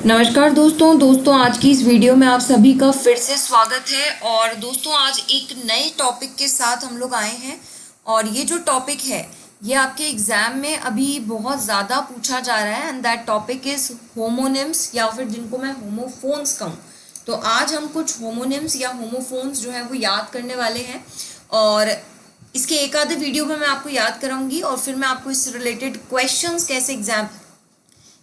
नमस्कार दोस्तों आज की इस वीडियो में आप सभी का फिर से स्वागत है। और दोस्तों आज एक नए टॉपिक के साथ हम लोग आए हैं और ये जो टॉपिक है ये आपके एग्जाम में अभी बहुत ज़्यादा पूछा जा रहा है and that topic is homonyms या फिर जिनको मैं होमोफोन्स कहूँ। तो आज हम कुछ होमोनिम्स या होमोफोन्स जो है वो याद करने वाले हैं और इसके एक आधे वीडियो में मैं आपको याद कराऊंगी और फिर मैं आपको इससे रिलेटेड क्वेश्चंस कैसे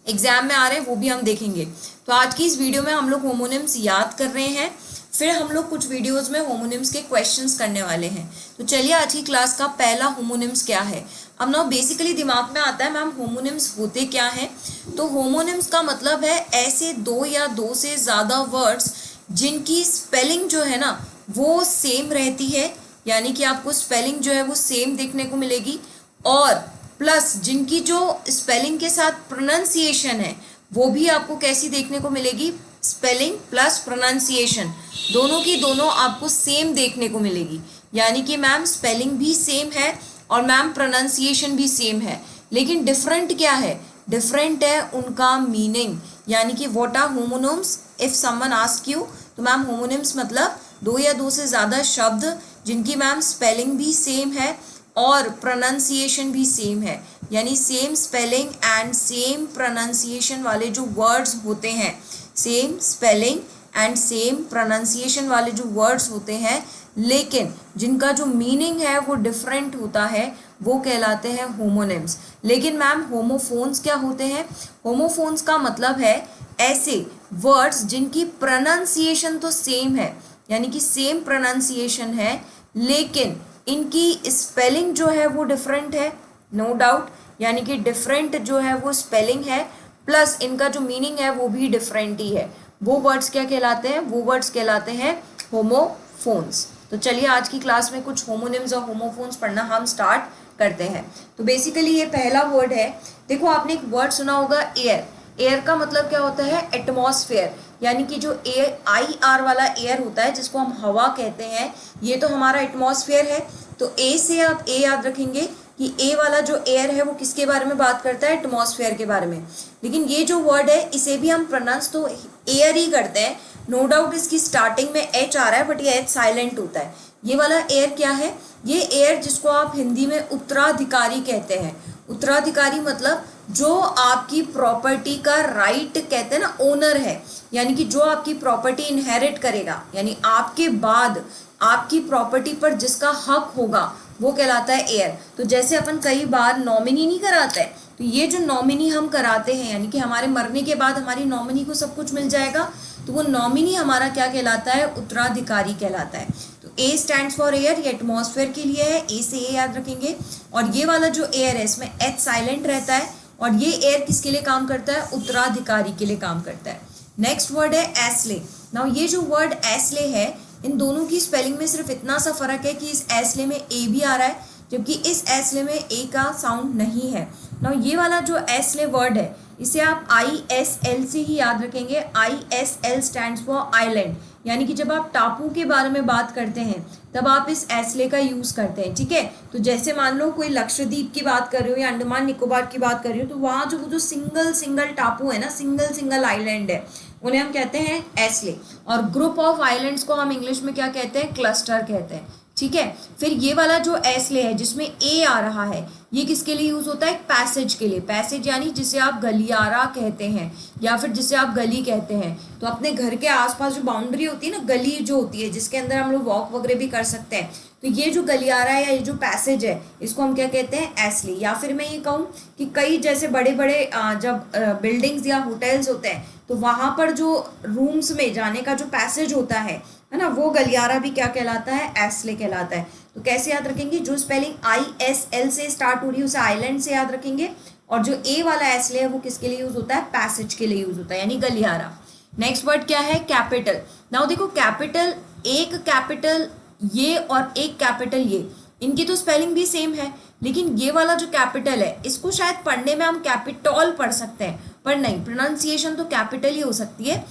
एग्जाम में आ रहे हैं वो भी हम देखेंगे। तो आज की इस वीडियो में हम लोग होमोनिम्स याद कर रहे हैं, फिर हम लोग कुछ वीडियोस में होमोनिम्स के क्वेश्चंस करने वाले हैं। तो चलिए आज की क्लास का पहला होमोनिम्स क्या है। अब ना बेसिकली दिमाग में आता है मैम होमोनिम्स होते क्या हैं। तो होमोनिम्स का मतलब है ऐसे दो या दो से ज़्यादा वर्ड्स जिनकी स्पेलिंग जो है ना वो सेम रहती है, यानी कि आपको स्पेलिंग जो है वो सेम देखने को मिलेगी और प्लस जिनकी जो स्पेलिंग के साथ प्रोनाउंसिएशन है वो भी आपको कैसी देखने को मिलेगी, स्पेलिंग प्लस प्रोनाउंसिएशन दोनों की दोनों आपको सेम देखने को मिलेगी। यानी कि मैम स्पेलिंग भी सेम है और मैम प्रोनाउंसिएशन भी सेम है, लेकिन डिफरेंट क्या है, डिफरेंट है उनका मीनिंग। यानी कि what are homonyms if someone ask you, तो मैम होमोनिम्स मतलब दो या दो से ज़्यादा शब्द जिनकी मैम स्पेलिंग भी सेम है और प्रोनाउंसिएशन भी सेम है, यानी same spelling and same pronunciation वाले जो वर्ड्स होते हैं, same spelling and same pronunciation वाले जो वर्ड्स होते हैं लेकिन जिनका जो मीनिंग है वो डिफरेंट होता है, वो कहलाते हैं होमोनिम्स। लेकिन मैम होमोफोन्स क्या होते हैं, होमोफोन्स का मतलब है ऐसे वर्ड्स जिनकी प्रोनाउंसिएशन तो सेम है, यानी कि सेम प्रोनाउंसिएशन है लेकिन इनकी स्पेलिंग जो है वो डिफरेंट है, नो डाउट, यानी कि डिफरेंट जो है वो स्पेलिंग है प्लस इनका जो मीनिंग है वो भी डिफरेंट ही है। वो वर्ड्स क्या कहलाते हैं, वो वर्ड्स कहलाते हैं होमोफोन्स। तो चलिए आज की क्लास में कुछ होमोनिम्स और होमोफोन्स पढ़ना हम स्टार्ट करते हैं। तो बेसिकली ये पहला वर्ड है, देखो आपने एक वर्ड सुना होगा एयर। एयर का मतलब क्या होता है, एटमॉस्फेयर, यानी कि जो एयर IR वाला एयर होता है जिसको हम हवा कहते हैं, ये तो हमारा एटमॉस्फेयर है। तो ए से आप ए याद रखेंगे कि ए वाला जो एयर है वो किसके बारे में बात करता है, एटमॉस्फेयर के बारे में। लेकिन ये जो वर्ड है इसे भी हम प्रोनाउंस तो एयर ही करते हैं, नो डाउट इसकी स्टार्टिंग में एच आ रहा है बट ये एच साइलेंट होता है। ये वाला एयर क्या है, ये एयर जिसको आप हिंदी में उत्तराधिकारी कहते हैं। उत्तराधिकारी मतलब जो आपकी प्रॉपर्टी का राइट कहते हैं ना, ओनर है, यानी कि जो आपकी प्रॉपर्टी इनहेरिट करेगा, यानी आपके बाद आपकी प्रॉपर्टी पर जिसका हक होगा वो कहलाता है एयर। तो जैसे अपन कई बार नॉमिनी नहीं कराते, तो ये जो नॉमिनी हम कराते हैं यानी कि हमारे मरने के बाद हमारी नॉमिनी को सब कुछ मिल जाएगा, तो वो नॉमिनी हमारा क्या कहलाता है, उत्तराधिकारी कहलाता है। तो ए स्टैंड्स फॉर एयर, ये एटमॉस्फेयर के लिए है, ए से ए याद रखेंगे। और ये वाला जो एयर है इसमें एच साइलेंट रहता है और ये एयर किसके लिए काम करता है, उत्तराधिकारी के लिए काम करता है। नेक्स्ट वर्ड है एस्ले। नाउ ये जो वर्ड एस्ले है इन दोनों की स्पेलिंग में सिर्फ इतना सा फर्क है कि इस एस्ले में ए भी आ रहा है जबकि इस एस्ले में ए का साउंड नहीं है। नाउ ये वाला जो एस्ले वर्ड है इसे आप ISL से ही याद रखेंगे। ISL स्टैंड्स फॉर आइलैंड, यानी कि जब आप टापू के बारे में बात करते हैं तब आप इस एस्ले का यूज़ करते हैं, ठीक है। तो जैसे मान लो कोई लक्षद्वीप की बात कर रहे हो या अंडमान निकोबार की बात कर रही हो, तो वहाँ जो सिंगल टापू है ना, सिंगल आइलैंड है, उन्हें हम कहते हैं एस्ले। और ग्रुप ऑफ आइलैंड्स को हम इंग्लिश में क्या कहते हैं, क्लस्टर कहते हैं, ठीक है। फिर ये वाला जो एस्ले है जिसमें ए आ रहा है, ये किसके लिए यूज होता है, पैसेज के लिए। पैसेज यानी जिसे आप गलियारा कहते हैं या फिर जिसे आप गली कहते हैं। तो अपने घर के आसपास जो बाउंड्री होती है ना, गली जो होती है जिसके अंदर हम लोग वॉक वगैरह भी कर सकते हैं, तो ये जो गलियारा है या ये जो पैसेज है इसको हम क्या कहते हैं, एस्ले। या फिर मैं ये कहूँ कि कई जैसे बड़े बड़े जब बिल्डिंग्स या होटल्स होते हैं तो वहाँ पर जो रूम्स में जाने का जो पैसेज होता है ना, वो गलियारा भी क्या कहलाता है, एस्ले कहलाता है। तो कैसे याद रखेंगे, जो स्पेलिंग ISL से स्टार्ट हो रही है उसे आइलैंड से याद रखेंगे और जो ए वाला एस्ले है वो किसके लिए यूज होता है, पैसेज के लिए यूज होता है, यानी गलियारा। नेक्स्ट वर्ड क्या है, कैपिटल। नाउ देखो कैपिटल, एक कैपिटल ये और एक कैपिटल ये, इनकी तो स्पेलिंग भी सेम है, लेकिन ये वाला जो कैपिटल है इसको शायद पढ़ने में हम कैपिटॉल पढ़ सकते हैं पर नहीं, प्रोनाउंसिएशन तो कैपिटल ही हो सकती है,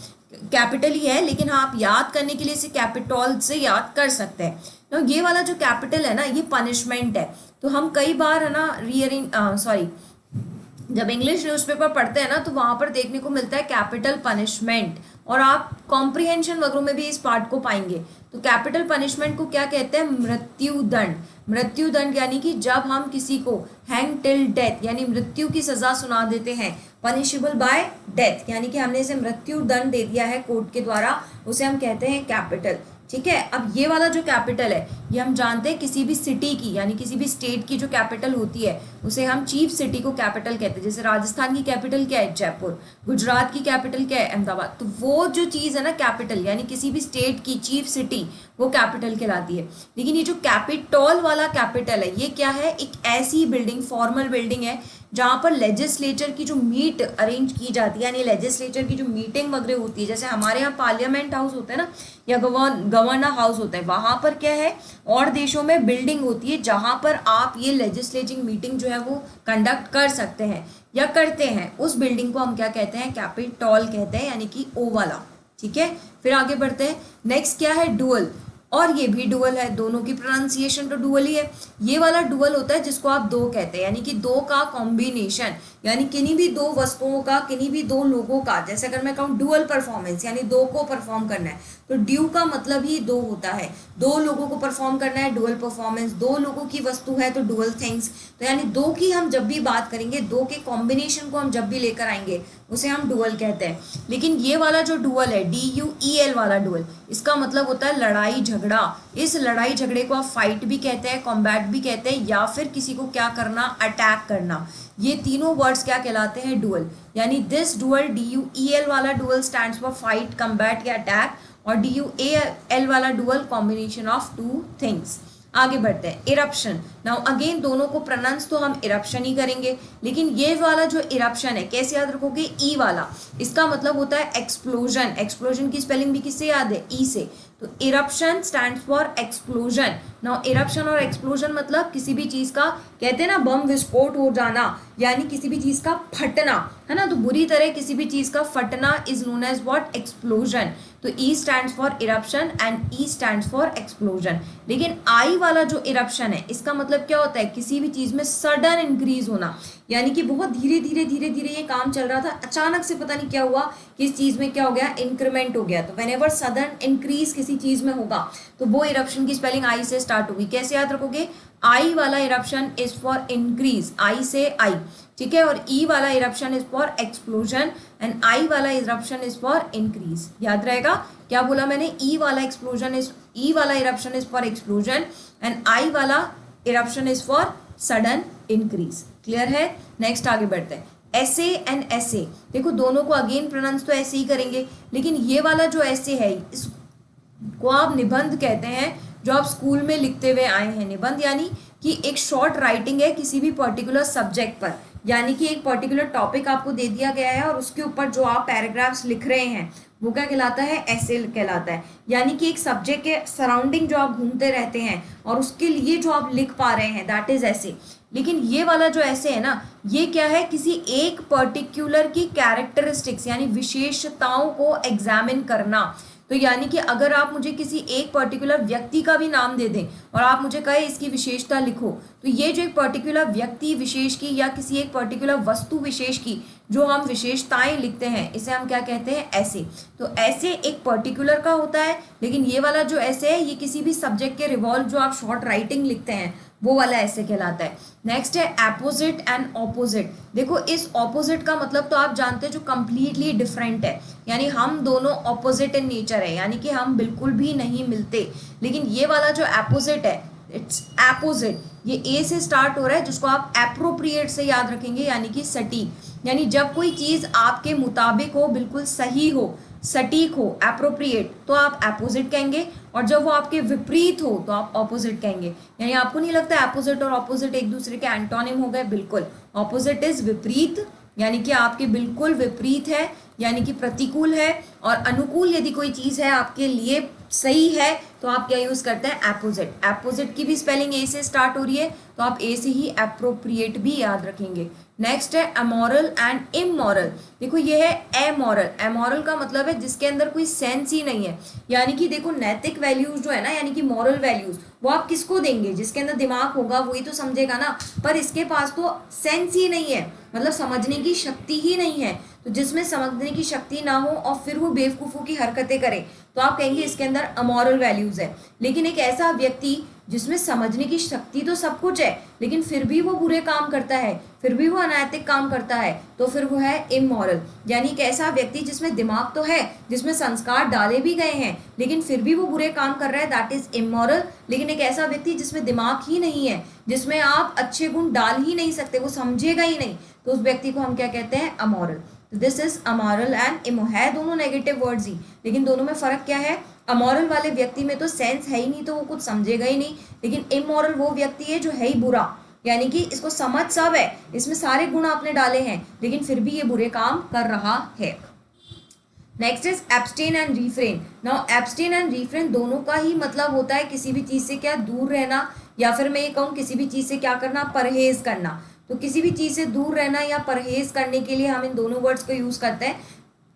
कैपिटल ही है, लेकिन हाँ आप याद करने के लिए इसे कैपिटॉल से याद कर सकते हैं। तो ये वाला जो कैपिटल है ना, ये पनिशमेंट है। तो हम कई बार है ना जब इंग्लिश न्यूज़पेपर पढ़ते हैं ना तो वहां पर देखने को मिलता है कैपिटल पनिशमेंट, और आप कॉम्प्रिहेंशन वगैरह में भी इस पार्ट को पाएंगे। तो कैपिटल पनिशमेंट को क्या कहते हैं? मृत्युदंड। मृत्युदंड यानी कि जब हम किसी को हैंग टिल डेथ यानी मृत्यु की सजा सुना देते हैं, पनिशेबल बाय डेथ यानी कि हमने इसे मृत्यु दंड दे दिया है कोर्ट के द्वारा, उसे हम कहते हैं कैपिटल। ठीक है, अब ये वाला जो कैपिटल है ये हम जानते हैं किसी भी सिटी की यानी किसी भी स्टेट की जो कैपिटल होती है उसे हम चीफ सिटी को कैपिटल कहते हैं। जैसे राजस्थान की कैपिटल क्या है? जयपुर। गुजरात की कैपिटल क्या है? अहमदाबाद। तो वो जो चीज़ है ना कैपिटल यानी किसी भी स्टेट की चीफ सिटी, वो कैपिटल कहलाती है। लेकिन ये जो कैपिटॉल वाला कैपिटल है ये क्या है? एक ऐसी बिल्डिंग, फॉर्मल बिल्डिंग है जहाँ पर लेजिस्लेचर की जो मीट अरेंज की जाती है यानी लेजिस्लेचर की जो मीटिंग वगैरह होती है, जैसे हमारे यहाँ पार्लियामेंट हाउस होता है ना या गवर्नर हाउस होता है, वहाँ पर क्या है और देशों में बिल्डिंग होती है जहाँ पर आप ये लेजिस्लेटिंग मीटिंग जो है वो कंडक्ट कर सकते हैं या करते हैं। उस बिल्डिंग को हम क्या कहते हैं? कैपिटॉल कहते हैं, यानी कि ओ वाला। ठीक है, फिर आगे बढ़ते हैं। नेक्स्ट क्या है? डुअल। और ये भी डुअल है, दोनों की प्रोनाउंसिएशन तो डुअल ही है। ये वाला डुअल होता है जिसको आप दो कहते हैं, यानी कि दो का कॉम्बिनेशन, यानी किन्हीं भी दो वस्तुओं का, किन्हीं भी दो लोगों का। जैसे अगर मैं कहूँ डुअल परफॉर्मेंस यानी दो को परफॉर्म करना है, तो ड्यू का मतलब ही दो होता है, दो लोगों को परफॉर्म करना है, डुअल परफॉर्मेंस। दो लोगों की वस्तु है तो डुअल थिंग्स। तो यानी दो की हम जब भी बात करेंगे, दो के कॉम्बिनेशन को हम जब भी लेकर आएंगे उसे हम डुअल कहते हैं। लेकिन ये वाला जो डुअल है DUEL वाला डुअल, इसका मतलब होता है लड़ाई झगड़ा। इस लड़ाई झगड़े को आप फाइट भी कहते हैं, कॉम्बैट भी कहते हैं, या फिर किसी को क्या करना? अटैक करना। ये तीनों वर्ड्स क्या कहलाते हैं? डुअल। यानी दिस डुअल DUEL वाला dual stands for fight, combat या अटैक, और DUAL वाला dual combination of two things. आगे बढ़ते हैं। इरप्शन। नाउ अगेन दोनों को प्रोनाउंस तो हम इरप्शन ही करेंगे, लेकिन ये वाला जो इरप्शन है कैसे याद रखोगे? ई वाला। इसका मतलब होता है एक्सप्लोजन। एक्सप्लोजन की स्पेलिंग भी किससे याद है? ई से। तो eruption stands for explosion. Now eruption और एक्सप्लोजन मतलब किसी भी चीज का, कहते हैं ना बम विस्फोट हो जाना, यानी किसी भी चीज का फटना, है ना। तो बुरी तरह किसी भी चीज का फटना is known as what? Explosion. तो E stands for eruption and E stands for explosion. लेकिन आई वाला जो इरप्शन है इसका मतलब क्या होता है? किसी भी चीज में सडन इंक्रीज होना, यानी कि बहुत धीरे धीरे धीरे धीरे ये काम चल रहा था, अचानक से पता नहीं क्या हुआ कि इस चीज में क्या हो गया? इंक्रीमेंट हो गया। तो व्हेनेवर सडन इंक्रीज किसी चीज में होगा तो वो इरप्शन की स्पेलिंग आई से स्टार्ट होगी। कैसे याद रखोगे? आई वाला इरप्शन इज फॉर इंक्रीज, आई से आई। ठीक है, और ई वाला eruption is for explosion and I वाला इरप्शन इज फॉर इंक्रीज। याद रहेगा क्या बोला मैंने? ई वाला eruption is for explosion and I वाला eruption is for sudden increase. Clear है? नेक्स्ट आगे बढ़ते हैं। ऐसे एंड ऐसे, देखो दोनों को अगेन प्रोनाउंस तो ऐसे ही करेंगे, लेकिन ये वाला जो ऐसे है इसको आप निबंध कहते हैं, जो आप स्कूल में लिखते हुए आए हैं। निबंध यानी कि एक शॉर्ट राइटिंग है किसी भी पर्टिकुलर सब्जेक्ट पर, यानी कि एक पर्टिकुलर टॉपिक आपको दे दिया गया है और उसके ऊपर जो आप पैराग्राफ्स लिख रहे हैं वो क्या कहलाता है? ऐसे कहलाता है। यानी कि एक सब्जेक्ट के सराउंडिंग जो आप घूमते रहते हैं और उसके लिए जो आप लिख पा रहे हैं, दैट इज ऐसे। लेकिन ये वाला जो ऐसे है ना, ये क्या है? किसी एक पर्टिकुलर की कैरेक्टरिस्टिक्स यानी विशेषताओं को एग्जामिन करना। तो यानी कि अगर आप मुझे किसी एक पर्टिकुलर व्यक्ति का भी नाम दे दें और आप मुझे कहे इसकी विशेषता लिखो, तो ये जो एक पर्टिकुलर व्यक्ति विशेष की या किसी एक पर्टिकुलर वस्तु विशेष की जो हम विशेषताएं लिखते हैं, इसे हम क्या कहते हैं? ऐसे। तो ऐसे एक पर्टिकुलर का होता है, लेकिन ये वाला जो ऐसे है ये किसी भी सब्जेक्ट के रिवॉल्व जो आप शॉर्ट राइटिंग लिखते हैं वो वाला ऐसे कहलाता है। नेक्स्ट है अपोजिट एंड ऑपोजिट। देखो इस ऑपोजिट का मतलब तो आप जानते हैं, जो कंप्लीटली डिफरेंट है, यानी हम दोनों ऑपोजिट इन नेचर है, यानी कि हम बिल्कुल भी नहीं मिलते। लेकिन ये वाला जो अपोजिट है, इट्स अपोजिट, ये ए से स्टार्ट हो रहा है, जिसको आप एप्रोप्रिएट से याद रखेंगे, यानी कि सटीक। यानी जब कोई चीज आपके मुताबिक हो, बिल्कुल सही हो, सटीक हो, एप्रोप्रिएट, तो आप अपोजिट कहेंगे, और जब वो आपके विपरीत हो तो आप ऑपोजिट कहेंगे। यानी आपको नहीं लगता अपोजिट और ऑपोजिट एक दूसरे के एंटोनिम हो गए? बिल्कुल। ऑपोजिट इज विपरीत, यानी कि आपके बिल्कुल विपरीत है, यानी कि प्रतिकूल है, और अनुकूल यदि कोई चीज़ है आपके लिए सही है तो आप क्या यूज़ करते हैं, एपोजिट। एपोजिट की भी स्पेलिंग ए से स्टार्ट हो रही है तो आप ए से ही एप्रोप्रिएट भी याद रखेंगे। नेक्स्ट है अमोरल एंड इमोरल। देखो ये है एमोरल। एमोरल का मतलब है जिसके अंदर कोई सेंस ही नहीं है, यानी कि देखो नैतिक वैल्यूज जो है ना, यानी कि मॉरल वैल्यूज, वो आप किसको देंगे, जिसके अंदर दिमाग होगा वही तो समझेगा ना, पर इसके पास तो सेंस ही नहीं है, मतलब समझने की शक्ति ही नहीं है। तो जिसमें समझने की शक्ति ना हो और फिर वो बेवकूफ़ों की हरकतें करे तो आप कहेंगे इसके अंदर अमोरल वैल्यूज है। लेकिन एक ऐसा व्यक्ति जिसमें समझने की शक्ति तो सब कुछ है लेकिन फिर भी वो बुरे काम करता है, फिर भी वो अनैतिक काम करता है, तो फिर वो है इमोरल। यानी एक ऐसा व्यक्ति जिसमें दिमाग तो है, जिसमें संस्कार डाले भी गए हैं लेकिन फिर भी वो बुरे काम कर रहा है, दैट इज इमोरल। लेकिन एक ऐसा व्यक्ति जिसमें दिमाग ही नहीं है, जिसमें आप अच्छे गुण डाल ही नहीं सकते, वो समझेगा ही नहीं, तो उस व्यक्ति को हम क्या कहते हैं, amoral. This is amoral and इमो, है दोनों नेगेटिव वर्ड्स ही, लेकिन दोनों में फर्क क्या है, अमोरल वाले व्यक्ति में तो सेंस है ही नहीं तो वो कुछ समझेगा ही नहीं, लेकिन इमोरल वो व्यक्ति है जो है ही बुरा, यानी कि इसको समझ सब है, इसमें सारे गुण आपने डाले हैं लेकिन फिर भी ये बुरे काम कर रहा है। Next is abstain and refrain. Now abstain and refrain दोनों का ही मतलब होता है किसी भी चीज़ से क्या दूर रहना, या फिर मैं ये कहूँ किसी भी चीज़ से क्या करना, परहेज करना। तो किसी भी चीज़ से दूर रहना या परहेज करने के लिए हम इन दोनों वर्ड्स को यूज़ करते हैं।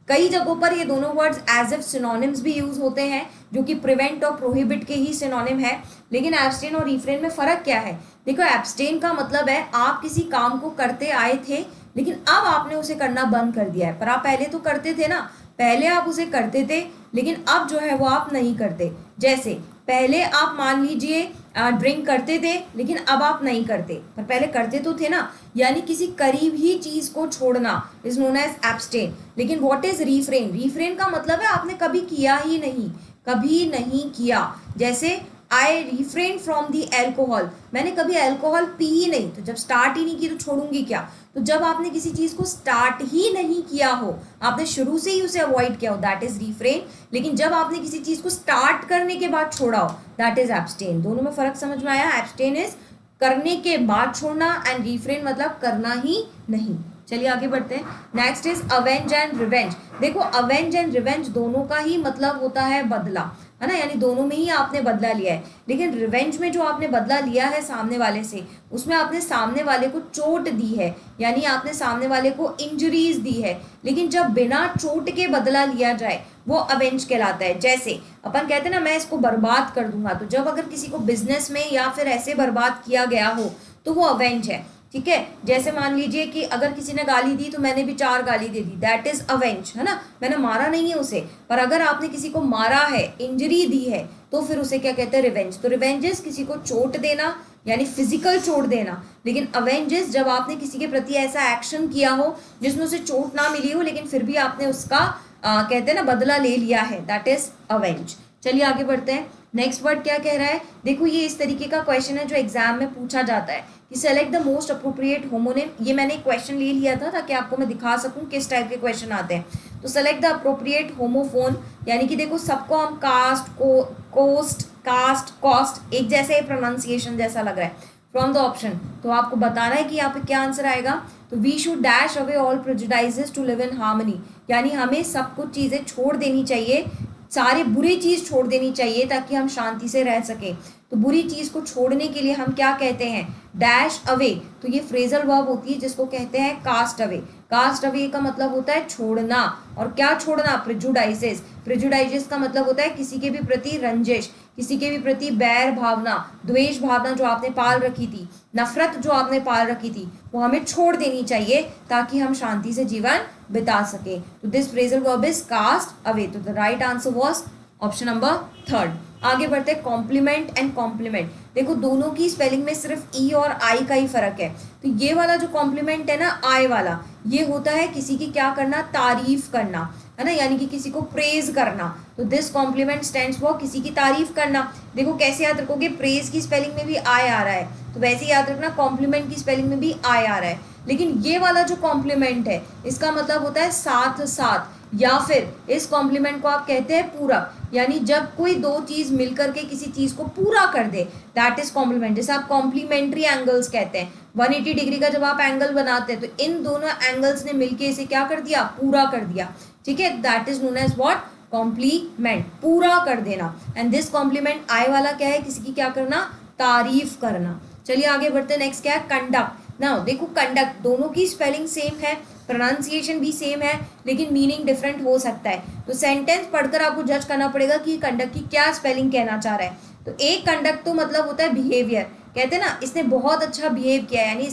कई जगहों पर ये दोनों वर्ड्स एज इफ सिनोनिम्स भी यूज होते हैं, जो कि प्रिवेंट और प्रोहिबिट के ही सिनोनिम है। लेकिन एब्सटेन और रिफ्रेन में फर्क क्या है, देखो एब्सटेन का मतलब है आप किसी काम को करते आए थे लेकिन अब आपने उसे करना बंद कर दिया है, पर आप पहले तो करते थे ना, पहले आप उसे करते थे लेकिन अब जो है वो आप नहीं करते। जैसे पहले आप मान लीजिए ड्रिंक करते थे लेकिन अब आप नहीं करते, पर पहले करते तो थे ना, यानी किसी करीब ही चीज को छोड़ना इज नोन एज एब्सटेन। लेकिन व्हाट इज रिफ्रेन, रिफ्रेन का मतलब है आपने कभी किया ही नहीं, कभी नहीं किया। जैसे आई रिफ्रेन फ्रॉम दी एल्कोहल, मैंने कभी अल्कोहल पी ही नहीं, तो जब स्टार्ट ही नहीं की तो छोड़ूंगी क्या। तो जब आपने किसी चीज को स्टार्ट ही नहीं किया हो, आपने शुरू से ही उसे अवॉइड किया हो, दैट इज रिफ्रेन। लेकिन जब आपने किसी चीज को स्टार्ट करने के बाद छोड़ा हो, दैट इज एब्सटेन। दोनों में फर्क समझ में आया, एब्सटेन इज करने के बाद छोड़ना एंड रिफ्रेन मतलब करना ही नहीं। चलिए आगे बढ़ते हैं। Next is avenge and revenge. देखो अवेंज एंड रिवेंज दोनों का ही मतलब होता है बदला, है ना, यानी दोनों में ही आपने बदला लिया है। लेकिन रिवेंज में जो आपने बदला लिया है सामने वाले से, उसमें आपने सामने वाले को चोट दी है, यानी आपने सामने वाले को इंजरीज दी है। लेकिन जब बिना चोट के बदला लिया जाए वो अवेंज कहलाता है। जैसे अपन कहते हैं ना, मैं इसको बर्बाद कर दूंगा, तो जब अगर किसी को बिजनेस में या फिर ऐसे बर्बाद किया गया हो तो वो अवेंज है, ठीक है। जैसे मान लीजिए कि अगर किसी ने गाली दी तो मैंने भी 4 गाली दे दी, दैट इज अवेंज, है ना, मैंने मारा नहीं है उसे, पर अगर आपने किसी को मारा है, इंजरी दी है, तो फिर उसे क्या कहते हैं, रिवेंज। तो रिवेंज इज किसी को चोट देना, यानी फिजिकल चोट देना। लेकिन अवेंज इज जब आपने किसी के प्रति ऐसा एक्शन किया हो जिसमें उसे चोट ना मिली हो लेकिन फिर भी आपने उसका कहते हैं ना बदला ले लिया है, दैट इज अवेंज। चलिए आगे बढ़ते हैं। नेक्स्ट वर्ड क्या कह रहा है, देखो ये इस तरीके का क्वेश्चन है जो एग्जाम में पूछा जाता है कि select the most appropriate homonym. ये मैंने एक क्वेश्चन ले लिया था ताकि आपको मैं दिखा सकूं किस टाइप के क्वेश्चन आते हैं। तो सेलेक्ट द अप्रोप्रिएट होमोफोन, यानी कि देखो सबको हम कास्ट, कोस्ट, कास्ट, कॉस्ट एक जैसे प्रोनाउंसिएशन जैसा लग रहा है फ्रॉम द ऑप्शन, तो आपको बताना है कि यहाँ पे क्या आंसर आएगा। तो we should dash away all prejudices to live in harmony, यानी हमें सब कुछ चीज़ें छोड़ देनी चाहिए, सारे बुरी चीज़ छोड़ देनी चाहिए ताकि हम शांति से रह सकें। तो बुरी चीज़ को छोड़ने के लिए हम क्या कहते हैं, डैश अवे। तो ये फ्रेजल वर्ब होती है जिसको कहते हैं कास्ट अवे। कास्ट अवे का मतलब होता है छोड़ना, और क्या छोड़ना, प्रेजुडाइजेस। प्रेजुडाइजेस का मतलब होता है किसी के भी प्रति रंजिश, किसी के भी प्रति बैर भावना, द्वेष भावना जो आपने पाल रखी थी, नफरत जो आपने पाल रखी थी, वो हमें छोड़ देनी चाहिए ताकि हम शांति से जीवन बिता सके। तो this phrasal verb is cast away. तो the right answer was option number 3। आगे बढ़ते हैं, कॉम्प्लीमेंट एंड कॉम्प्लीमेंट। देखो दोनों की स्पेलिंग में सिर्फ ई और आई का ही फर्क है। तो ये वाला जो कॉम्प्लीमेंट है ना, आई वाला, ये होता है किसी की क्या करना, तारीफ करना, है ना, यानी कि किसी को प्रेज करना। तो दिस कॉम्प्लीमेंट स्टैंड्स फॉर किसी की तारीफ करना। देखो कैसे याद रखोगे, प्रेज की स्पेलिंग में भी आई आ रहा है, तो वैसे याद रखना कॉम्प्लीमेंट की स्पेलिंग में भी आई आ रहा है। लेकिन ये वाला जो कॉम्प्लीमेंट है इसका मतलब होता है साथ साथ, या फिर इस कॉम्प्लीमेंट को आप कहते हैं पूरक, यानी जब कोई दो चीज मिलकर के किसी चीज को पूरा कर दे, दैट इज कॉम्प्लीमेंट। जैसे आप कॉम्प्लीमेंट्री एंगल्स कहते हैं, 180 डिग्री का जब आप एंगल बनाते हैं तो इन दोनों एंगल्स ने मिलके इसे क्या कर दिया, पूरा कर दिया। ठीक है, that is known as what, complement, पूरा कर देना। एंड दिस कॉम्प्लीमेंट आई वाला क्या है, किसी की क्या करना, तारीफ करना। चलिए आगे बढ़ते हैं, नेक्स्ट क्या है, कंडक्ट। नाउ देखो कंडक्ट, दोनों की स्पेलिंग सेम है, प्रोनाउंसिएशन भी सेम है, लेकिन मीनिंग डिफरेंट हो सकता है। तो सेंटेंस पढ़कर आपको जज करना पड़ेगा कि कंडक्ट की क्या स्पेलिंग कहना चाह रहा है। तो एक कंडक्ट तो मतलब होता है बिहेवियर, कहते हैं ना इसने बहुत अच्छा बिहेव किया है, यानी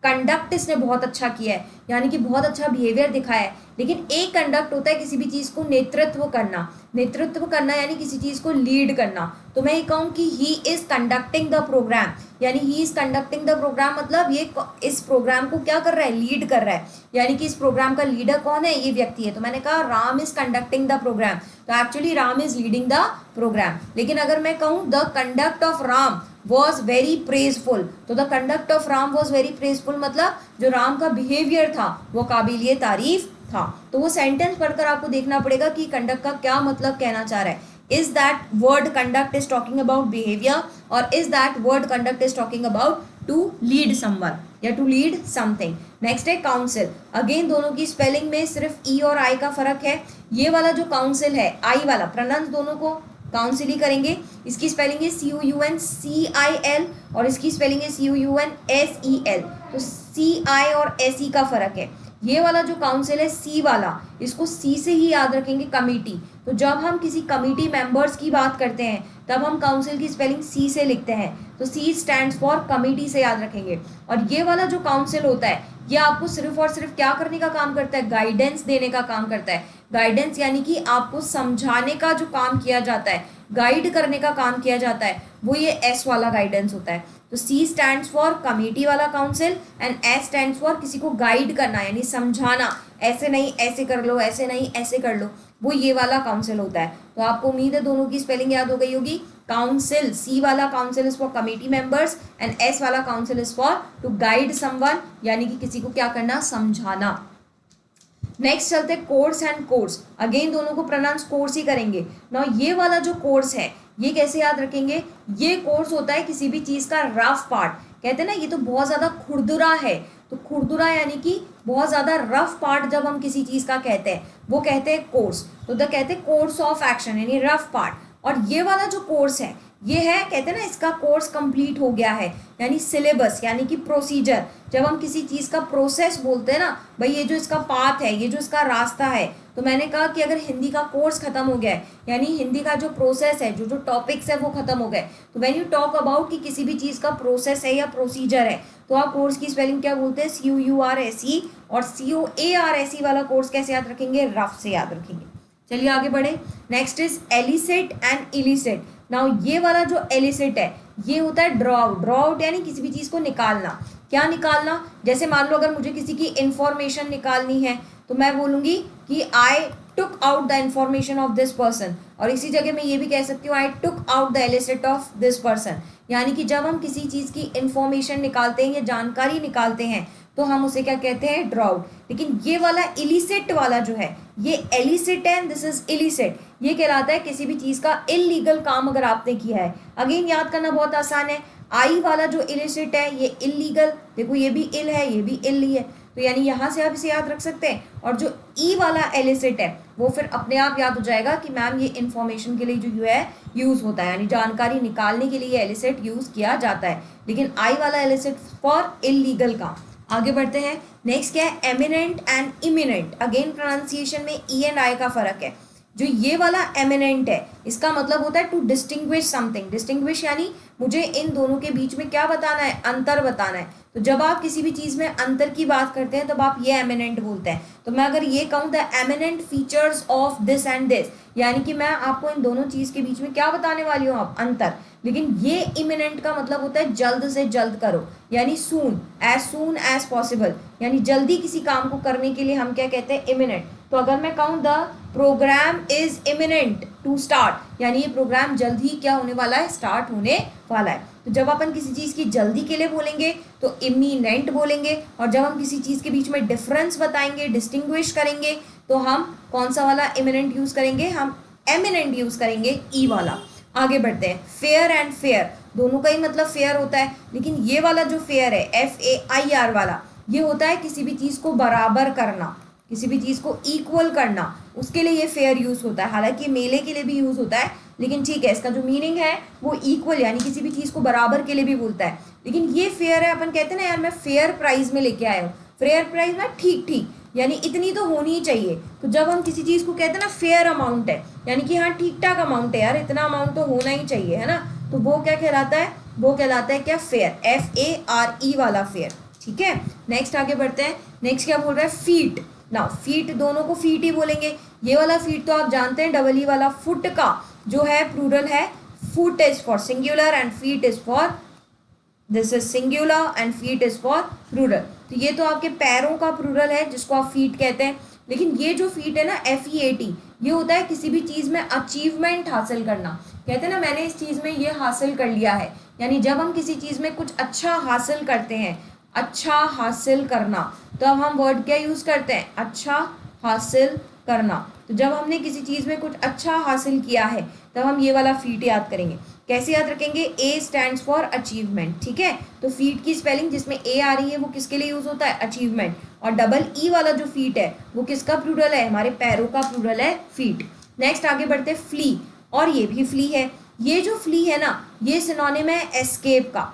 कंडक्ट इसने बहुत अच्छा किया है, यानी कि बहुत अच्छा बिहेवियर दिखाया है। लेकिन एक कंडक्ट होता है किसी भी चीज को नेतृत्व करना, नेतृत्व करना यानी किसी चीज को लीड करना। तो मैं ये कहूँ कि he is conducting the programme, यानी he is conducting the programme मतलब ये इस प्रोग्राम को क्या कर रहा है, लीड कर रहा है, यानी कि इस प्रोग्राम का लीडर कौन है, ये व्यक्ति है। तो मैंने कहा Ram is conducting the programme, तो actually Ram is leading the programme. लेकिन अगर मैं कहूँ the conduct of Ram was very praiseful, तो the conduct of Ram was very praiseful मतलब जो राम का बिहेवियर था वो काबिलिए तारीफ था। तो वो सेंटेंस पढ़कर आपको देखना पड़ेगा कि कंडक्ट का क्या मतलब कहना चाह रहा है। Is that word conduct is talking about behaviour, और is that word conduct is talking about to lead someone या टू लीड समथिंग। नेक्स्ट है काउंसिल। अगेन दोनों की स्पेलिंग में सिर्फ ई और आई का फर्क है। ये वाला जो काउंसिल है, आई वाला प्रोनाउंस दोनों को काउंसिल ही करेंगे। इसकी स्पेलिंग है COUNCIL और इसकी स्पेलिंग है COUNSEL। तो CI और SE का फर्क है। ये वाला जो काउंसिल है सी वाला, इसको सी से ही याद रखेंगे, कमिटी। तो जब हम किसी कमिटी मेंबर्स की बात करते हैं तब हम काउंसिल की स्पेलिंग सी से लिखते हैं, तो सी स्टैंड्स फॉर कमिटी से याद रखेंगे। और ये वाला जो काउंसिल होता है ये आपको सिर्फ और सिर्फ क्या करने का काम करता है, गाइडेंस देने का काम करता है। गाइडेंस यानी कि आपको समझाने का जो काम किया जाता है, गाइड करने का काम किया जाता है, वो ये एस वाला गाइडेंस होता है। तो सी स्टैंड्स फॉर कमेटी वाला council and S stands for किसी को गाइड करना यानी समझाना, ऐसे नहीं ऐसे कर लो, ऐसे नहीं ऐसे कर लो, वो ये वाला काउंसिल होता है। तो आपको उम्मीद है दोनों की स्पेलिंग याद हो गई होगी। काउंसिल, सी वाला council is for committee members and S वाला council is for to guide someone, यानी कि किसी को क्या करना, समझाना। नेक्स्ट चलते हैं कोर्स एंड कोर्स। अगेन दोनों को प्रोनाउंस कोर्स ही करेंगे। ना ये वाला जो कोर्स है ये कैसे याद रखेंगे, ये कोर्स होता है किसी भी चीज का रफ पार्ट। कहते हैं ना ये तो बहुत ज्यादा खुरदुरा है, तो खुरदुरा यानी कि बहुत ज्यादा रफ पार्ट जब हम किसी चीज का कहते हैं वो कहते हैं कोर्स। तो कहते हैं कोर्स ऑफ एक्शन यानी रफ पार्ट। और ये वाला जो कोर्स है ये है, कहते हैं ना इसका कोर्स कंप्लीट हो गया है, यानी सिलेबस यानी कि प्रोसीजर। जब हम किसी चीज का प्रोसेस बोलते हैं ना, भाई ये जो इसका पाथ है, ये जो इसका रास्ता है, तो मैंने कहा कि अगर हिंदी का कोर्स खत्म हो गया है यानी हिंदी का जो प्रोसेस है, जो जो टॉपिक्स है वो खत्म हो गए, तो व्हेन यू टॉक अबाउट कि किसी भी चीज का प्रोसेस है या प्रोसीजर है, तो आप कोर्स की स्पेलिंग क्या बोलते हैं, COURSE। और COARSE वाला कोर्स कैसे याद रखेंगे, रफ से याद रखेंगे। चलिए आगे बढ़े। Next is elicit and illicit. Now ये वाला जो एलिसिट है ये होता है ड्रॉ आउट। ड्रॉ आउट यानी किसी भी चीज को निकालना। क्या निकालना, जैसे मान लो अगर मुझे किसी की इंफॉर्मेशन निकालनी है तो मैं बोलूंगी कि I took out the information of this person, और इसी जगह मैं ये भी कह सकती हूँ I took out the elicit of this person. यानी कि जब हम किसी चीज की इंफॉर्मेशन निकालते हैं या जानकारी निकालते हैं तो हम उसे क्या कहते हैं, ड्रॉ आउट। लेकिन ये वाला इलिसिट वाला जो है ये एलिसिट है, दिस इज इलिसिट। ये कहलाता है किसी भी चीज का इलीगल काम अगर आपने किया है। अगेन याद करना बहुत आसान है। आई वाला जो इलिसिट है ये इलीगल, देखो ये भी इल है ये भी इल ही है, तो यानी यहाँ से आप इसे याद रख सकते हैं। और जो ई वाला एलिसिट है वो फिर अपने आप याद हो जाएगा कि मैम ये इंफॉर्मेशन के लिए जो है यूज होता है, यानी जानकारी निकालने के लिए एलिसिट यूज किया जाता है। लेकिन आई वाला एलिसिट फॉर इलीगल काम। आगे बढ़ते हैं। नेक्स्ट क्या है, eminent and imminent. Again pronunciation में ई एंड आई का फर्क है। जो ये वाला एमिनेंट है इसका मतलब होता है टू डिस्टिंग्विश समथिंग। डिस्टिंग्विश यानी मुझे इन दोनों के बीच में क्या बताना है, अंतर बताना है। तो जब आप किसी भी चीज में अंतर की बात करते हैं तब आप ये एमिनेंट बोलते हैं। तो मैं अगर ये कहूँ the eminent features of this and this, यानी कि मैं आपको इन दोनों चीज के बीच में क्या बताने वाली हूँ, आप अंतर। लेकिन ये इमिनेंट का मतलब होता है जल्द से जल्द करो, यानी सून एज पॉसिबल, यानी जल्दी किसी काम को करने के लिए हम क्या कहते हैं, इमिनेंट। तो अगर मैं कहूँ the program is imminent to start, यानी ये प्रोग्राम जल्द ही क्या होने वाला है, स्टार्ट होने वाला है। तो जब अपन किसी चीज की जल्दी के लिए बोलेंगे तो इमिनेंट बोलेंगे, और जब हम किसी चीज के बीच में डिफरेंस बताएंगे, डिस्टिंग्विश करेंगे, तो हम कौन सा वाला इमिनेंट यूज करेंगे, हम एमिनेंट यूज करेंगे, ई वाला। आगे बढ़ते हैं। फेयर एंड फेयर, दोनों का ही मतलब फेयर होता है, लेकिन ये वाला जो फेयर है FAIR वाला, ये होता है किसी भी चीज को बराबर करना, किसी भी चीज को इक्वल करना। उसके लिए ये फेयर यूज होता है। हालांकि मेले के लिए भी यूज होता है, लेकिन ठीक है, इसका जो मीनिंग है वो इक्वल यानी किसी भी चीज को बराबर के लिए भी बोलता है। लेकिन ये फेयर है, अपन कहते हैं ना यार मैं फेयर प्राइस में लेके आया हूँ, फेयर प्राइस में ठीक ठीक यानी इतनी तो होनी ही चाहिए। तो जब हम किसी चीज को कहते हैं ना फेयर अमाउंट है, यानी कि हाँ ठीक ठाक अमाउंट है यार, इतना अमाउंट तो होना ही चाहिए, है ना, तो वो क्या कहलाता है, वो कहलाता है क्या, फेयर, FARE वाला फेयर। ठीक है, नेक्स्ट आगे बढ़ते हैं। नेक्स्ट क्या बोल रहा है, फीट। ना फीट, दोनों को फीट ही बोलेंगे। ये वाला फीट तो आप जानते हैं, डबल ई वाला फुट का जो है प्लूरल है, foot is for singular and feet is for, this is singular and feet is for plural. तो ये तो आपके पैरों का प्लूरल है जिसको आप फीट कहते हैं। लेकिन ये जो फीट है ना, FEAT, ये होता है किसी भी चीज में अचीवमेंट हासिल करना। कहते हैं ना मैंने इस चीज में ये हासिल कर लिया है, यानी जब हम किसी चीज में कुछ अच्छा हासिल करते हैं, अच्छा हासिल करना, तो अब हम वर्ड क्या यूज करते हैं, अच्छा हासिल करना। तो जब हमने किसी चीज में कुछ अच्छा हासिल किया है तब हम ये वाला फीट याद करेंगे। कैसे याद रखेंगे, A स्टैंड्स फॉर अचीवमेंट। ठीक है, तो फीट की स्पेलिंग जिसमें A आ रही है वो किसके लिए यूज होता है, अचीवमेंट। और डबल E वाला जो फीट है वो किसका प्लूरल है, हमारे पैरों का प्लूरल है, फीट। नेक्स्ट आगे बढ़ते हैं, फ्ली, और ये भी फ्ली है। ये जो फ्ली है ना, ये सिनोनिम है एस्केप का,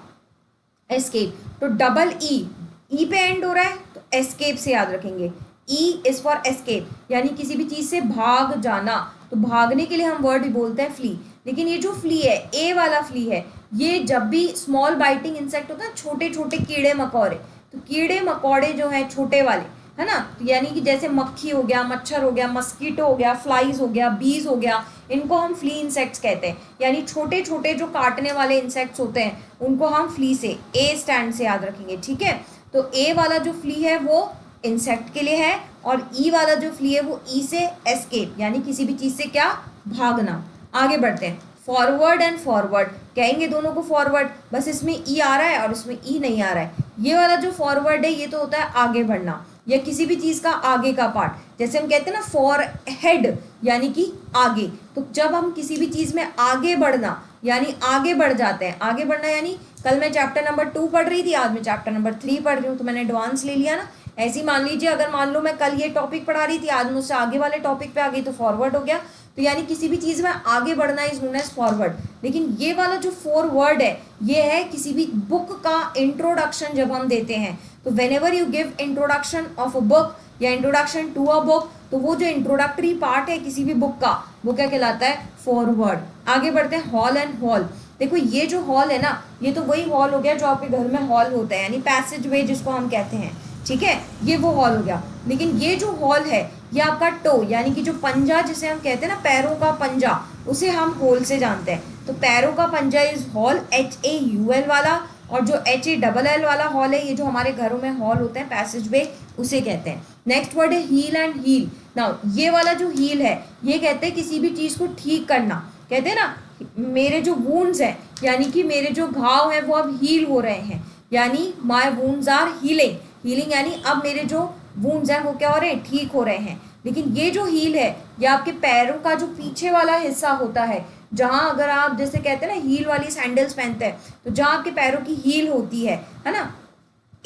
एस्केप। तो डबल ई पे एंड हो रहा है तो एस्केप से याद रखेंगे, E इज फॉर एस्केप, यानी किसी भी चीज से भाग जाना। तो भागने के लिए हम वर्ड बोलते हैं फ्ली। लेकिन ये जो फ्ली है, ए वाला फ्ली है, ये जब भी स्मॉल बाइटिंग इंसेक्ट होता है, छोटे छोटे कीड़े मकोड़े, तो कीड़े मकोड़े जो है छोटे वाले, है ना, तो यानी कि जैसे मक्खी हो गया, मच्छर हो गया, मस्कीटो हो गया, फ्लाइज हो गया, बीज हो गया, इनको हम फ्ली इंसेक्ट्स कहते हैं। यानी छोटे छोटे जो काटने वाले इंसेक्ट्स होते हैं उनको हम फ्ली से, ए स्टैंड से याद रखेंगे। ठीक है, तो ए वाला जो फ्ली है वो इंसेक्ट के लिए है, और ई वाला जो फ्ली है वो ई से एस्केप, यानी किसी भी चीज से क्या, भागना। आगे बढ़ते हैं, फॉरवर्ड एंड फॉरवर्ड, कहेंगे दोनों को फॉरवर्ड, बस इसमें ई आ रहा है और इसमें ई नहीं आ रहा है। ये वाला जो फॉरवर्ड है ये तो होता है आगे बढ़ना, या किसी भी चीज का आगे का पार्ट। जैसे हम कहते हैं ना फॉर हेड, यानी कि आगे। तो जब हम किसी भी चीज में आगे बढ़ना यानी आगे बढ़ जाते हैं, आगे बढ़ना यानी कल मैं चैप्टर नंबर 2 पढ़ रही थी, आज मैं चैप्टर नंबर 3 पढ़ रही हूँ, तो मैंने एडवांस ले लिया ना। ऐसे ही मान लीजिए, अगर मान लो मैं कल ये टॉपिक पढ़ा रही थी, आज मुझसे आगे वाले टॉपिक पे आ गई तो फॉरवर्ड हो गया। तो यानी किसी भी चीज में आगे बढ़ना इज नोन एज फॉरवर्ड। लेकिन ये वाला जो फॉरवर्ड है ये है किसी भी बुक का इंट्रोडक्शन जब हम देते हैं। तो when ever you give introduction of a book या इंट्रोडक्शन टू अ बुक, तो वो जो इंट्रोडक्टरी पार्ट है किसी भी बुक का वो क्या कहलाता है, फॉरवर्ड। आगे बढ़ते हैं, हॉल एंड हॉल। देखो ये जो हॉल है ना, ये तो वही हॉल हो गया जो आपके घर में हॉल होता है, यानी पैसेज वे जिसको हम कहते हैं। ठीक है, ये वो हॉल हो गया। लेकिन ये जो हॉल है ये आपका टो, यानी कि जो पंजा जिसे हम कहते हैं ना, पैरों का पंजा, उसे हम होल से जानते हैं। तो पैरों का पंजा इज हॉल, HAUL वाला। और जो HALL वाला हॉल है, ये जो हमारे घरों में हॉल होते हैं, पैसेज वे, उसे कहते हैं। नेक्स्ट वर्ड है हील एंड हील। नाउ ये वाला जो हील है ये कहते हैं किसी भी चीज को ठीक करना। कहते हैं ना मेरे जो वुंड्स हैं, यानी कि मेरे जो घाव हैं वो अब हील हो रहे हैं, यानी my wounds are healing. Healing यानी अब मेरे जो वुंड्स हैं वो क्या हो रहे हैं, ठीक हो रहे हैं। लेकिन ये जो हील है ये आपके पैरों का जो पीछे वाला हिस्सा होता है, जहाँ अगर आप जैसे कहते हैं ना हील वाली सैंडल्स पहनते हैं, तो जहाँ आपके पैरों की हील होती है ना,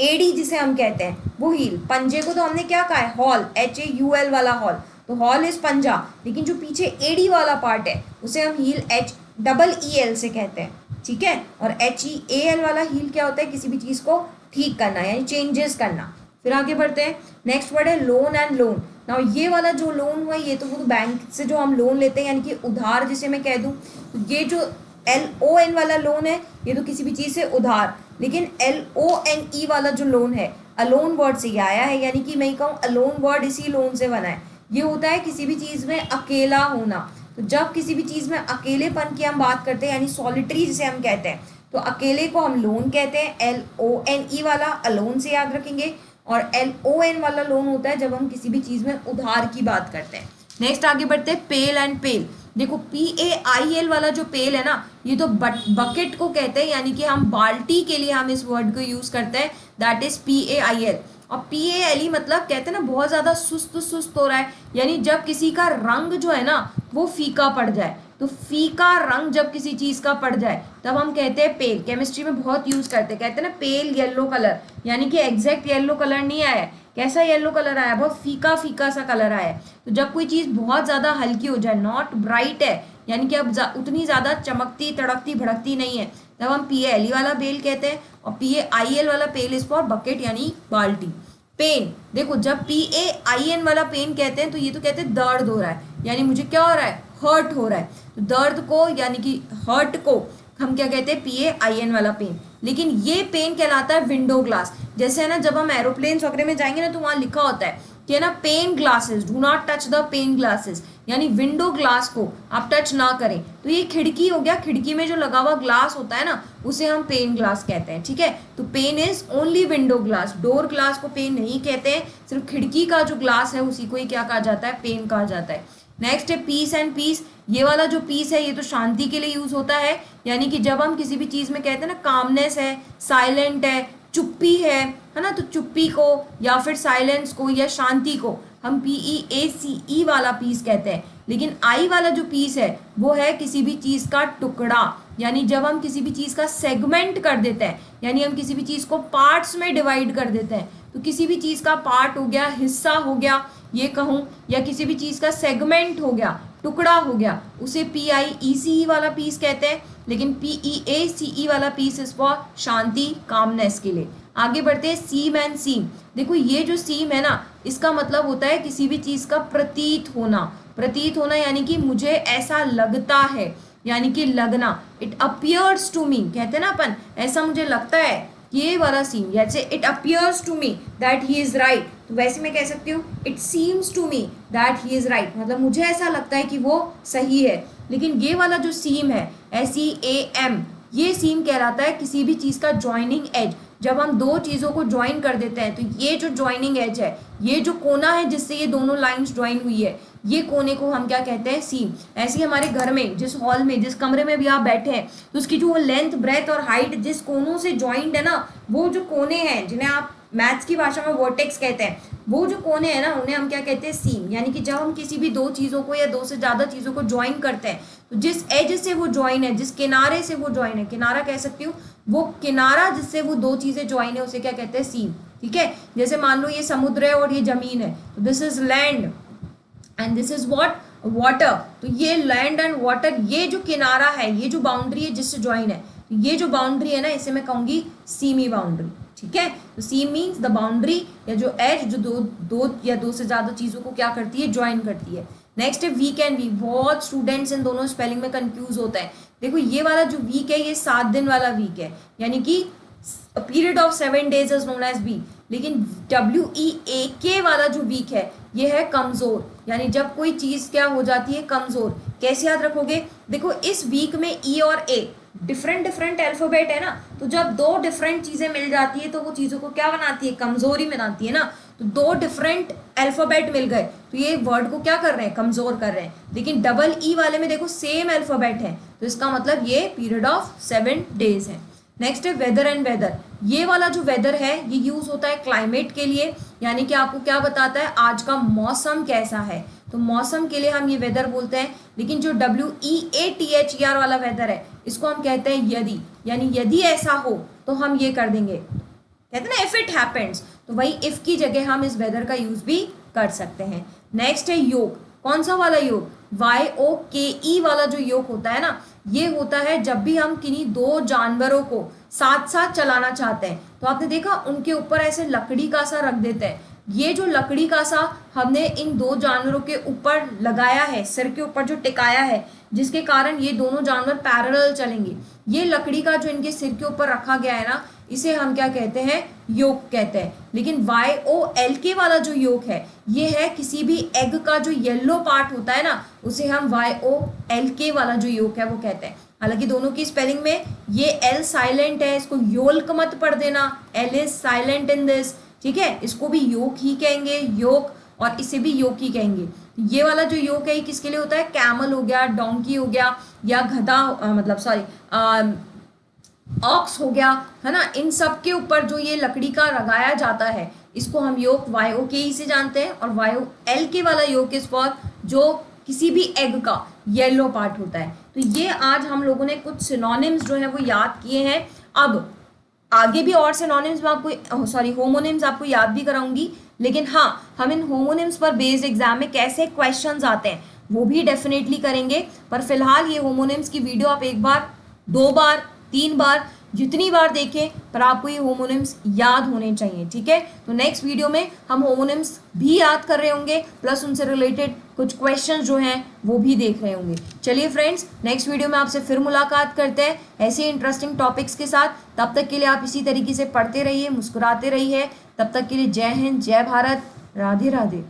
एडी जिसे हम कहते हैं वो हील। पंजे को तो हमने क्या कहा है, हॉल, HAUL वाला हॉल। तो हॉल इज पंजा, लेकिन जो पीछे एडी वाला पार्ट है उसे हम हील HEEL से कहते हैं। ठीक है, और HEAL वाला हील क्या होता है, किसी भी चीज को ठीक करना यानी चेंजेस करना। फिर आगे बढ़ते हैं, नेक्स्ट वर्ड है लोन एंड लोन। नाउ ये वाला जो लोन हुआ ये तो वो बैंक से जो हम लोन लेते हैं, यानी कि उधार जिसे मैं कह दूं। तो ये जो LON वाला लोन है ये तो किसी भी चीज से उधार। लेकिन LONE वाला जो लोन है, अलोन वर्ड से ये आया है, यानी कि मैं कहूँ अलोन वर्ड इसी लोन से बना है। ये होता है किसी भी चीज में अकेला होना। तो जब किसी भी चीज में अकेलेपन की हम बात करते हैं, यानी सॉलिटरी जिसे हम कहते हैं, तो अकेले को हम लोन कहते हैं। LONE वाला अलोन से याद रखेंगे, और LON वाला लोन होता है जब हम किसी भी चीज में उधार की बात करते हैं। नेक्स्ट आगे बढ़ते हैं, पेल एंड पेल। देखो PAIL वाला जो पेल है ना, ये तो बकेट को कहते हैं, यानी कि हम बाल्टी के लिए हम इस वर्ड को यूज करते हैं, दैट इज PAIL। और PALE मतलब कहते हैं ना बहुत ज्यादा सुस्त सुस्त हो रहा है, यानी जब किसी का रंग जो है ना वो फीका पड़ जाए। तो फीका रंग जब किसी चीज का पड़ जाए तब हम कहते हैं पेल। केमिस्ट्री में बहुत यूज करते हैं, कहते हैं ना पेल येलो कलर, यानी कि एग्जैक्ट येलो कलर नहीं आया है, कैसा येलो कलर आया, बहुत फीका फीका सा कलर आया है। तो जब कोई चीज़ बहुत ज़्यादा हल्की हो जाए, नॉट ब्राइट है, यानी कि अब उतनी ज़्यादा चमकती तड़कती भड़कती नहीं है, तब हम PALE वाला पेल कहते हैं। और PAIL वाला पेल इज फॉर बकेट यानी बाल्टी। पेन, देखो जब PAIN वाला पेन कहते हैं तो ये तो कहते हैं दर्द हो रहा है, यानी मुझे क्या हो रहा है, हर्ट हो रहा है। तो दर्द को यानी कि हर्ट को हम क्या कहते हैं, PAIN वाला पेन। लेकिन ये पेन कहलाता है विंडो ग्लास। जैसे है ना, जब हम एरोप्लेन वगैरह में जाएंगे ना तो वहाँ लिखा होता है कि है ना, pane glasses, do not touch the pane glasses, यानी विंडो ग्लास को आप टच ना करें। तो ये खिड़की हो गया, खिड़की में जो लगा हुआ ग्लास होता है ना उसे हम पेन ग्लास कहते हैं, ठीक है। तो pane is only window glass, door glass को पेन नहीं कहते हैं, सिर्फ खिड़की का जो ग्लास है उसी को ही क्या कहा जाता है, पेन कहा जाता है। नेक्स्ट है पीस एंड पीस। ये वाला जो पीस है ये तो शांति के लिए यूज होता है, यानी कि जब हम किसी भी चीज में कहते हैं ना कामनेस है, साइलेंट है, चुप्पी है ना, तो चुप्पी को या फिर साइलेंस को या शांति को हम PEACE वाला पीस कहते हैं। लेकिन आई वाला जो पीस है वो है किसी भी चीज का टुकड़ा, यानी जब हम किसी भी चीज का सेगमेंट कर देते हैं, यानी हम किसी भी चीज को पार्ट्स में डिवाइड कर देते हैं। तो किसी भी चीज का पार्ट हो गया, हिस्सा हो गया ये कहूँ, या किसी भी चीज का सेगमेंट हो गया, टुकड़ा हो गया, उसे PIECE वाला पीस कहते हैं। लेकिन PEACE वाला पीस इज फॉर शांति, कामनेस के लिए। आगे बढ़ते हैं सीम एंड सीम। देखो ये जो सीम है ना, इसका मतलब होता है किसी भी चीज का प्रतीत होना। प्रतीत होना यानी कि मुझे ऐसा लगता है, यानी कि लगना। इट अपियर्स टू मी, कहते हैं ना अपन, ऐसा मुझे लगता है, ये वाला सीम। जैसे it appears to me that he is right, तो वैसे मैं कह सकती हूँ it seems to me that he is right, मतलब मुझे ऐसा लगता है कि वो सही है। लेकिन ये वाला जो सीम है, SEAM, ये सीम कहलाता है किसी भी चीज का ज्वाइनिंग एज। जब हम दो चीजों को ज्वाइन कर देते हैं तो ये जो ज्वाइनिंग एज है, ये जो कोना है जिससे ये दोनों लाइंस ज्वाइन हुई है, ये कोने को हम क्या कहते हैं, सीम। ऐसे ही हमारे घर में, जिस हॉल में, जिस कमरे में भी आप बैठे हैं, तो उसकी जो लेंथ, ब्रेथ और हाइट जिस कोनों से ज्वाइंट है ना, वो जो कोने हैं जिन्हें आप मैथ्स की भाषा में वर्टेक्स कहते हैं, वो जो कोने हैं ना उन्हें हम क्या कहते हैं, सीम। यानी कि जब हम किसी भी दो चीज़ों को या दो से ज़्यादा चीज़ों को ज्वाइन करते हैं, तो जिस एज से वो ज्वाइन है, जिस किनारे से वो ज्वाइन है, किनारा कह सकती हूँ, वो किनारा जिससे वो दो चीज़ें ज्वाइन है उसे क्या कहते हैं, सीम, ठीक है। जैसे मान लो ये समुद्र है और ये जमीन है, तो this is land and this is what, water. तो ये लैंड एंड वाटर, ये जो किनारा है, ये जो बाउंड्री है जिससे ज्वाइन है, तो ये जो बाउंड्री है ना इसे मैं कहूंगी सीमी बाउंड्री, ठीक है। तो सीम मीन्स द बाउंड्री या जो एज जो दो या दो से ज्यादा चीजों को क्या करती है, ज्वाइन करती है। नेक्स्ट है वीक एंड वीक। बहुत स्टूडेंट्स इन दोनों स्पेलिंग में कंफ्यूज होता है। देखो ये वाला जो वीक है ये 7 दिन वाला वीक है, यानी कि period of 7 days is known as week. लेकिन WEAK वाला जो वीक है ये है कमजोर, यानी जब कोई चीज क्या हो जाती है, कमजोर। कैसे याद रखोगे, देखो इस वीक में E और A डिफरेंट अल्फाबेट है ना, तो जब दो डिफरेंट चीजें मिल जाती है तो वो चीजों को क्या बनाती है, कमजोरी बनाती है ना। तो दो डिफरेंट अल्फाबेट मिल गए तो ये वर्ड को क्या कर रहे हैं, कमजोर कर रहे हैं। लेकिन डबल E वाले में देखो सेम अल्फाबेट है, तो इसका मतलब ये पीरियड ऑफ 7 days है। नेक्स्ट है वेदर एंड वेदर। ये वाला जो वेदर है ये यूज होता है क्लाइमेट के लिए, यानी कि आपको क्या बताता है, आज का मौसम कैसा है, तो मौसम के लिए हम ये वेदर बोलते हैं। लेकिन जो WEATHER वाला वेदर है इसको हम कहते हैं यदि, यानी यदि ऐसा हो तो हम ये कर देंगे, कहते हैं ना इफ इट हैपेंस, तो वही इफ की जगह हम इस वेदर का यूज भी कर सकते हैं। नेक्स्ट है योग। कौन सा वाला योग, YOKE वाला जो योग होता है ना, ये होता है जब भी हम किन्हीं दो जानवरों को साथ साथ चलाना चाहते हैं, तो आपने देखा उनके ऊपर ऐसे लकड़ी का सा रख देते हैं। ये जो लकड़ी का सा हमने इन दो जानवरों के ऊपर लगाया है, सिर के ऊपर जो टिकाया है, जिसके कारण ये दोनों जानवर पैरेलल चलेंगे। ये लकड़ी का जो इनके सिर के ऊपर रखा गया है ना, इसे हम क्या कहते हैं, योग कहते हैं। लेकिन YOLK वाला जो योग है ये है किसी भी एग का जो येलो पार्ट होता है ना, उसे हम YOLK वाला जो योग है वो कहते हैं। हालांकि दोनों की स्पेलिंग में ये L साइलेंट है, इसको योल्क मत पढ़ देना, L is silent in this, ठीक है। इसको भी योग ही कहेंगे, योग, और इसे भी योग ही कहेंगे। ये वाला जो योग है ये किसके लिए होता है, कैमल हो गया, डोंकी हो गया, या गधा मतलब सॉरी ऑक्स हो गया, है ना, इन सब के ऊपर जो ये लकड़ी का लगाया जाता है इसको हम योग YOKE से जानते हैं। और YOLK वाला योग इज फॉर जो किसी भी एग का येलो पार्ट होता है। तो ये आज हम लोगों ने कुछ सिनोनिम्स जो है वो याद किए हैं। अब आगे भी और सिनोनिम्स में आपको होमोनिम्स आपको याद भी कराऊंगी, लेकिन हाँ, हम इन होमोनिम्स पर बेस्ड एग्जाम में कैसे क्वेश्चंस आते हैं वो भी डेफिनेटली करेंगे। पर फिलहाल ये होमोनिम्स की वीडियो आप एक बार, 2 बार, 3 बार, जितनी बार देखें, पर आपको ये होमोनिम्स याद होने चाहिए, ठीक है। तो नेक्स्ट वीडियो में हम होमोनिम्स भी याद कर रहे होंगे, प्लस उनसे रिलेटेड कुछ क्वेश्चन जो हैं वो भी देख रहे होंगे। चलिए फ्रेंड्स, नेक्स्ट वीडियो में आपसे फिर मुलाकात करते हैं ऐसे इंटरेस्टिंग टॉपिक्स के साथ। तब तक के लिए आप इसी तरीके से पढ़ते रहिए, मुस्कुराते रहिए। तब तक के लिए जय हिंद, जय भारत, राधे राधे।